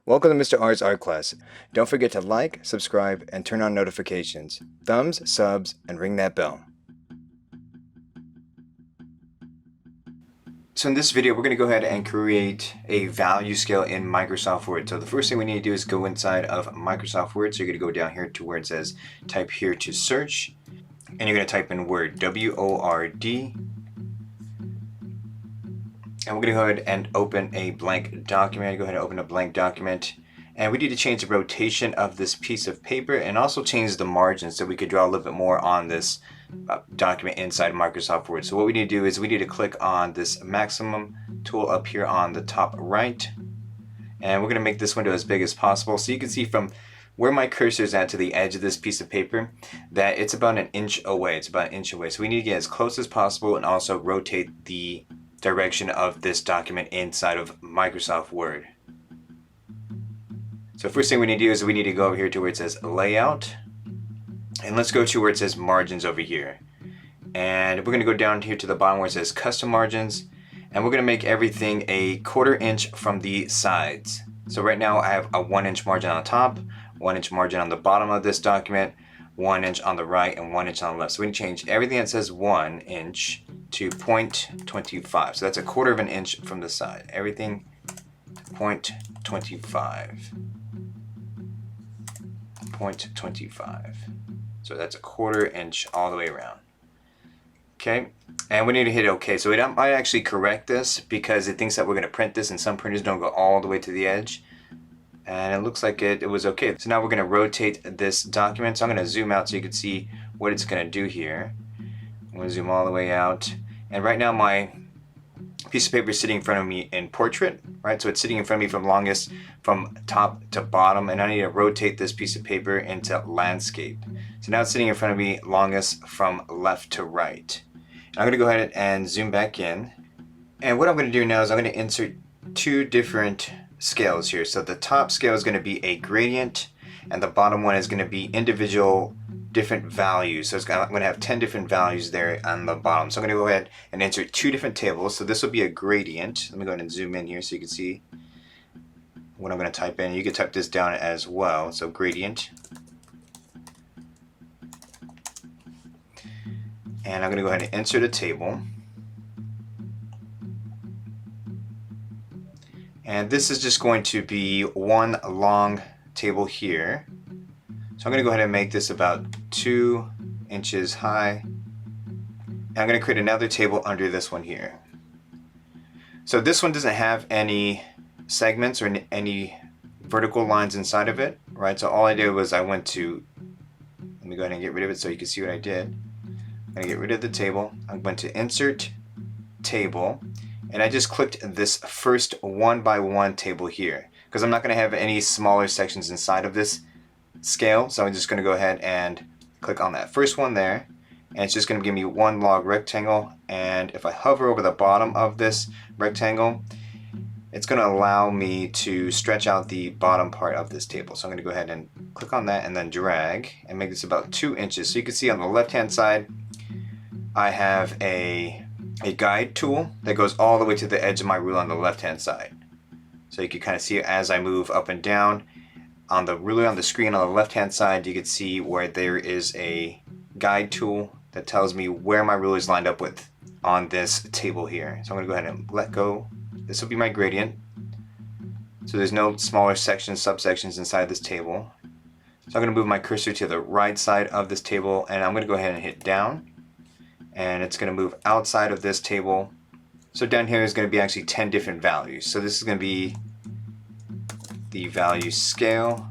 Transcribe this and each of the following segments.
Welcome to Mr. R's art class. Don't forget to like, subscribe, and turn on notifications. Thumbs, subs, and ring that bell. So in this video, we're going to go ahead and create a value scale in Microsoft Word. So the first thing we need to do is go inside of Microsoft Word. So you're going to go down here to where it says type here to search, and you're going to type in Word, W-O-R-D. And we're going to go ahead and open a blank document. Go ahead and open a blank document. And we need to change the rotation of this piece of paper and also change the margin so we could draw a little bit more on this document inside Microsoft Word. So what we need to do is we need to click on this maximum tool up here on the top right. And we're going to make this window as big as possible. So you can see from where my cursor is at to the edge of this piece of paper that it's about an inch away. It's about an inch away. So we need to get as close as possible and also rotate the direction of this document inside of Microsoft Word. So first thing we need to do is we need to go over here to where it says layout, and let's go to where it says margins over here, and we're going to go down here to the bottom where it says custom margins, and we're going to make everything a 1/4 inch from the sides. So right now I have a 1 inch margin on the top, 1 inch margin on the bottom of this document, 1 inch on the right, and 1 inch on the left. So we need to change everything that says 1 inch to 0.25. So that's a 1/4 of an inch from the side. Everything to 0.25. 0.25. So that's a 1/4 inch all the way around. Okay, and we need to hit OK. So it might actually correct this because it thinks that we're going to print this, and some printers don't go all the way to the edge. And it looks like it was okay. So now we're going to rotate this document. So I'm going to zoom out so you can see what it's going to do here. I'm going to zoom all the way out. And right now my piece of paper is sitting in front of me in portrait, right? So it's sitting in front of me from top to bottom, and I need to rotate this piece of paper into landscape. So now it's sitting in front of me longest from left to right. I'm going to go ahead and zoom back in. And what I'm going to do now is I'm going to insert two different scales here. So the top scale is going to be a gradient, and the bottom one is going to be individual different values. So I'm going to have 10 different values there on the bottom. So I'm going to go ahead and insert two different tables. So this will be a gradient. Let me go ahead and zoom in here so you can see what I'm going to type in. You can type this down as well. So gradient. And I'm going to go ahead and insert a table. And this is just going to be one long table here. So I'm going to go ahead and make this about 2 inches high. And I'm going to create another table under this one here. So this one doesn't have any segments or any vertical lines inside of it, right? So all I did was I went to, let me go ahead and get rid of it so you can see what I did. I'm going to get rid of the table. I'm going to insert table, and I just clicked this first 1x1 table here because I'm not going to have any smaller sections inside of this scale. So I'm just going to go ahead and click on that first one there, and it's just going to give me one log rectangle. And if I hover over the bottom of this rectangle, it's going to allow me to stretch out the bottom part of this table. So I'm going to go ahead and click on that and then drag and make this about 2 inches. So you can see on the left hand side I have a guide tool that goes all the way to the edge of my ruler on the left hand side. So you can kind of see it as I move up and down. On the ruler on the screen on the left hand side, you can see where there is a guide tool that tells me where my ruler is lined up with on this table here. So I'm going to go ahead and let go. This will be my gradient. So there's no smaller sections, subsections inside this table. So I'm going to move my cursor to the right side of this table, and I'm going to go ahead and hit down. And it's going to move outside of this table. So down here is going to be actually 10 different values. So this is going to be the value scale,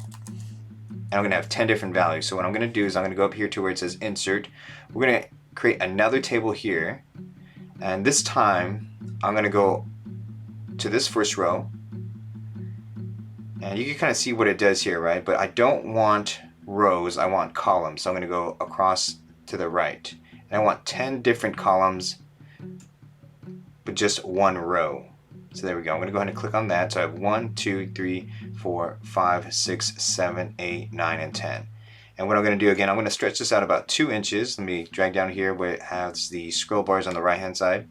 and I'm going to have 10 different values. So what I'm going to do is I'm going to go up here to where it says insert. We're going to create another table here, and this time I'm going to go to this first row, and you can kind of see what it does here, right? But I don't want rows, I want columns. So I'm going to go across to the right, and I want 10 different columns but just one row. So there we go. I'm going to go ahead and click on that. So I have 1, 2, 3, 4, 5, 6, 7, 8, 9, and 10. And what I'm going to do again, I'm going to stretch this out about 2 inches. Let me drag down here where it has the scroll bars on the right hand side.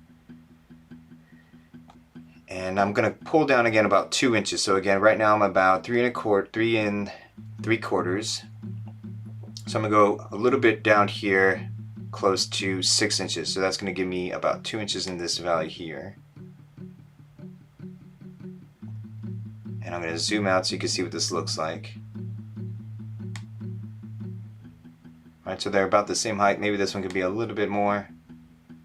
And I'm gonna pull down again about 2 inches. So again, right now I'm about 3 and 3/4. So I'm gonna go a little bit down here, close to 6 inches. So that's gonna give me about 2 inches in this valley here. And I'm gonna zoom out so you can see what this looks like. All right, so they're about the same height. Maybe this one could be a little bit more.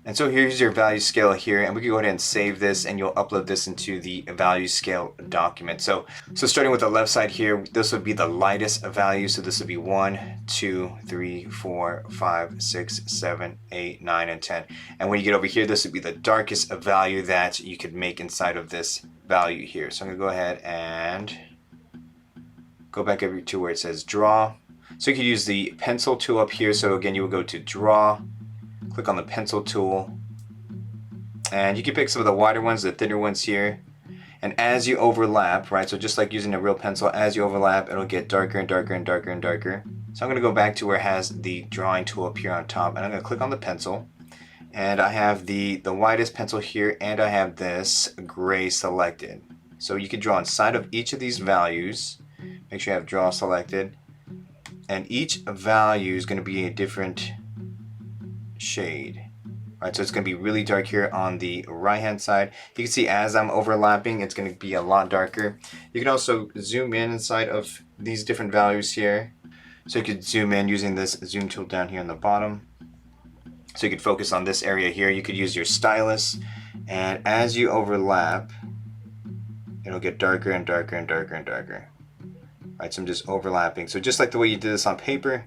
And so here's your value scale here, and we can go ahead and save this, and you'll upload this into the value scale document. So starting with the left side here, this would be the lightest value. So this would be 1, 2, 3, 4, 5, 6, 7, 8, 9, and 10. And when you get over here, this would be the darkest value that you could make inside of this value here. So I'm gonna go ahead and go back over to where it says draw. So you could use the pencil tool up here. So again, you will go to draw, click on the pencil tool, and you can pick some of the wider ones, the thinner ones here. And as you overlap, right, so just like using a real pencil, as you overlap, it'll get darker and darker and darker and darker. So I'm going to go back to where it has the drawing tool up here on top, and I'm going to click on the pencil. And I have the widest pencil here, and I have this gray selected. So you can draw inside of each of these values. Make sure you have draw selected. And each value is going to be a different shade. Alright, so it's going to be really dark here on the right hand side. You can see as I'm overlapping, it's going to be a lot darker. You can also zoom in inside of these different values here. So you could zoom in using this zoom tool down here on the bottom. So you could focus on this area here. You could use your stylus, and as you overlap, it'll get darker and darker and darker and darker. Alright, so I'm just overlapping. So just like the way you did this on paper,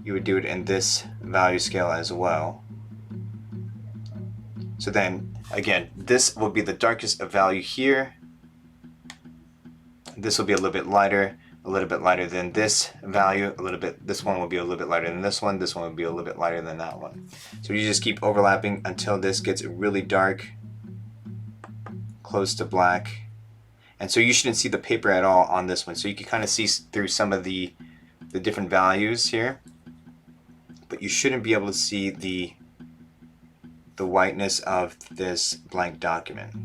you would do it in this value scale as well. So then again, this will be the darkest value here. This will be a little bit lighter than this value, this one will be a little bit lighter than this one will be a little bit lighter than that one. So you just keep overlapping until this gets really dark, close to black. And so you shouldn't see the paper at all on this one. So you can kind of see through some of the different values here, but you shouldn't be able to see the whiteness of this blank document.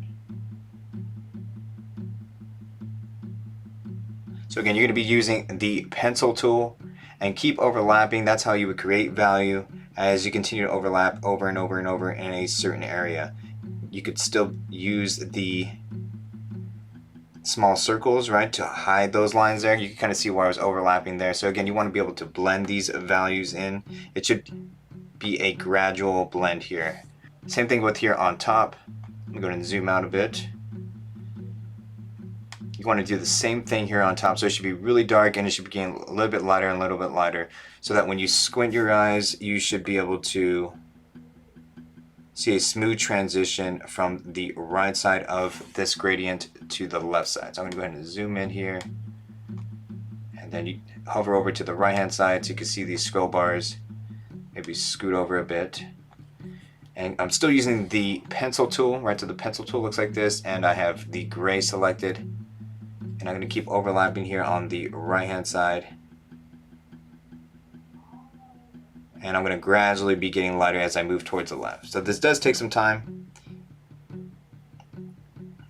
So again, you're going to be using the pencil tool and keep overlapping. That's how you would create value as you continue to overlap over and over and over in a certain area. You could still use the small circles, right, to hide those lines there. You can kind of see where I was overlapping there. So again, you want to be able to blend these values in. It should be a gradual blend here. Same thing with here on top. I'm going to zoom out a bit. You want to do the same thing here on top. So it should be really dark, and it should be getting a little bit lighter and a little bit lighter, so that when you squint your eyes, you should be able to see a smooth transition from the right side of this gradient to the left side. So I'm going to go ahead and zoom in here, and then you hover over to the right hand side so you can see these scroll bars. Maybe scoot over a bit. And I'm still using the pencil tool, right? So the pencil tool looks like this, and I have the gray selected. And I'm going to keep overlapping here on the right hand side. And I'm going to gradually be getting lighter as I move towards the left. So this does take some time.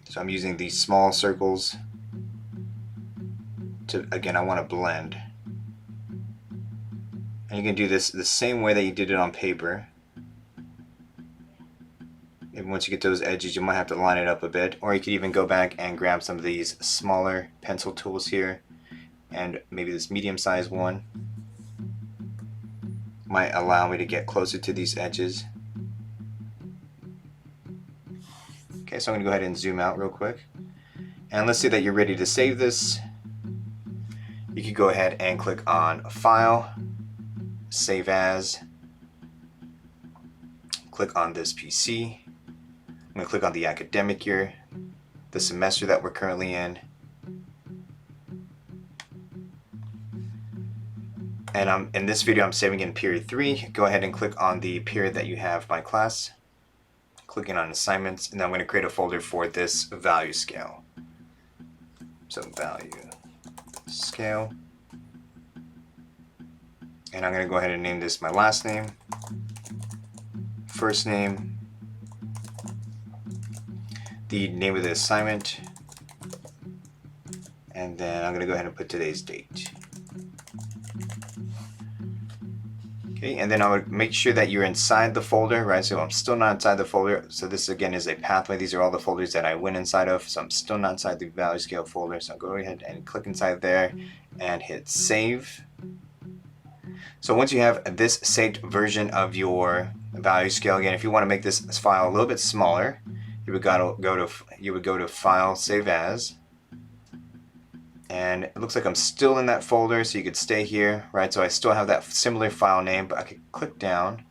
So I'm using these small circles to, again, I want to blend. And you can do this the same way that you did it on paper. And once you get those edges, you might have to line it up a bit, or you could even go back and grab some of these smaller pencil tools here, and maybe this medium-sized one might allow me to get closer to these edges. Okay, so I'm going to go ahead and zoom out real quick. And let's say that you're ready to save this. You could go ahead and click on File, Save As, click on this PC. I'm going to click on the academic year, the semester that we're currently in. And in this video, I'm saving in period 3. Go ahead and click on the period that you have by class. Clicking on assignments, and then I'm going to create a folder for this value scale. So value scale. And I'm going to go ahead and name this my last name, first name. the name of the assignment, and then I'm going to go ahead and put today's date. Okay, and then I would make sure that you're inside the folder, right? So I'm still not inside the folder. So this again is a pathway. These are all the folders that I went inside of. So I'm still not inside the value scale folder. So I'll go ahead and click inside there and hit save. So once you have this saved version of your value scale, again, if you want to make this file a little bit smaller, you would go to File, Save As. And it looks like I'm still in that folder, so you could stay here, right? So I still have that similar file name, but I could click down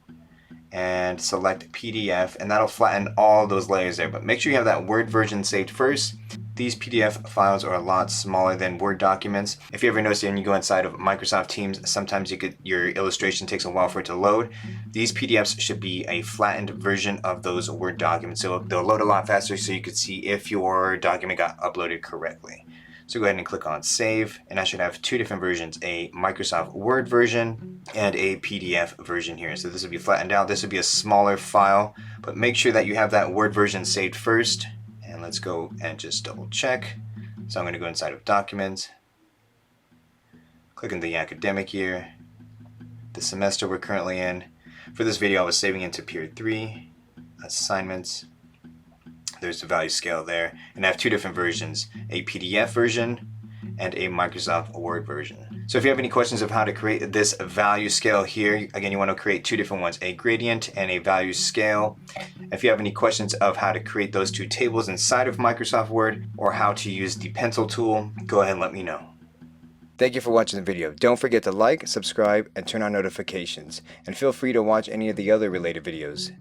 and select PDF, and that'll flatten all those layers there. But make sure you have that Word version saved first. These PDF files are a lot smaller than Word documents. If you ever notice when you go inside of Microsoft Teams, sometimes your illustration takes a while for it to load. These PDFs should be a flattened version of those Word documents. So they'll load a lot faster, so you could see if your document got uploaded correctly. So go ahead and click on Save, and I should have two different versions, a Microsoft Word version and a PDF version here. So this will be flattened out. This would be a smaller file, but make sure that you have that Word version saved first. And let's go and just double check. So I'm going to go inside of Documents, click in the academic year, the semester we're currently in. For this video, I was saving into Period 3, Assignments. There's the value scale there, and I have two different versions, a PDF version and a Microsoft Word version. So if you have any questions of how to create this value scale here, again, you want to create two different ones, a gradient and a value scale. If you have any questions of how to create those two tables inside of Microsoft Word or how to use the pencil tool, go ahead and let me know. Thank you for watching the video. Don't forget to like, subscribe, and turn on notifications. And feel free to watch any of the other related videos.